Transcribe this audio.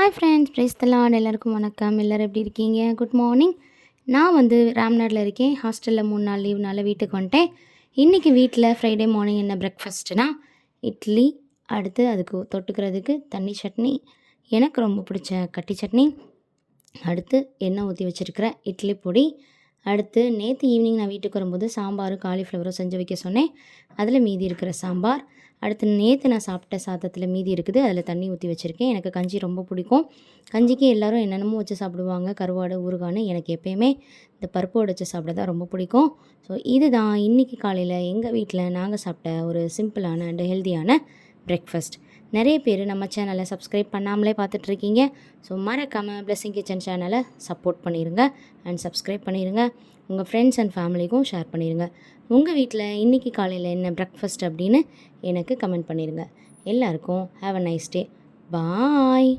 Hi friends, praise the Lord. எல்லாருக்கும் வணக்கம். எல்லோரும் எப்படி இருக்கீங்க? Good morning. நான் ராம்நாட்டில் இருக்கேன். ஹாஸ்டலில் 3 நாள் லீவ்னால வீட்டுக்கு வந்துட்டேன். இன்றைக்கி வீட்டில் ஃப்ரைடே மார்னிங் என்ன பிரேக்ஃபாஸ்ட்டுனா இட்லி, அடுத்து அதுக்கு தொட்டுக்கிறதுக்கு தண்ணி சட்னி, எனக்கு ரொம்ப பிடிச்ச கட்டி சட்னி, அடுத்து எண்ணெய் ஊற்றி வச்சுருக்கிற இட்லி பொடி, அடுத்து நேற்று ஈவினிங் நான் வீட்டுக்கு வரும்போது சாம்பாரும் காலிஃப்ளவரும் செஞ்சு வைக்க சொன்னேன். அதில் மீதி இருக்கிற சாம்பார், அடுத்து நேற்று நான் சாப்பிட்ட சாதத்தில் மீதி இருக்குது, அதில் தண்ணி ஊற்றி வச்சுருக்கேன். எனக்கு கஞ்சி ரொம்ப பிடிக்கும். கஞ்சிக்கு எல்லோரும் என்னென்னமோ வச்சு சாப்பிடுவாங்க, கருவாடு ஊறுகான்னு. எனக்கு எப்போயுமே இந்த பருப்பு உடைச்சி சாப்பிட தான் ரொம்ப பிடிக்கும். ஸோ இதுதான் இன்றைக்கி காலையில் எங்கள் வீட்டில் நாங்கள் சாப்பிட்ட ஒரு சிம்பிளான அண்ட் ஹெல்த்தியான பிரேக்ஃபாஸ்ட். நிறைய பேர் நம்ம சேனலை சப்ஸ்கிரைப் பண்ணாமலே பார்த்துட்ருக்கீங்க. ஸோ மறக்காமல் பிளெஸிங் கிச்சன் சேனலை சப்போர்ட் பண்ணிடுங்க அண்ட் சப்ஸ்கிரைப் பண்ணிடுங்க. உங்கள் ஃப்ரெண்ட்ஸ் அண்ட் ஃபேமிலிக்கும் ஷேர் பண்ணிடுங்க. உங்கள் வீட்டில் இன்றைக்கி காலையில் என்ன பிரேக்ஃபாஸ்ட் அப்படின்னு எனக்கு கமெண்ட் பண்ணிடுங்க. எல்லாருக்கும் have a nice day. Bye.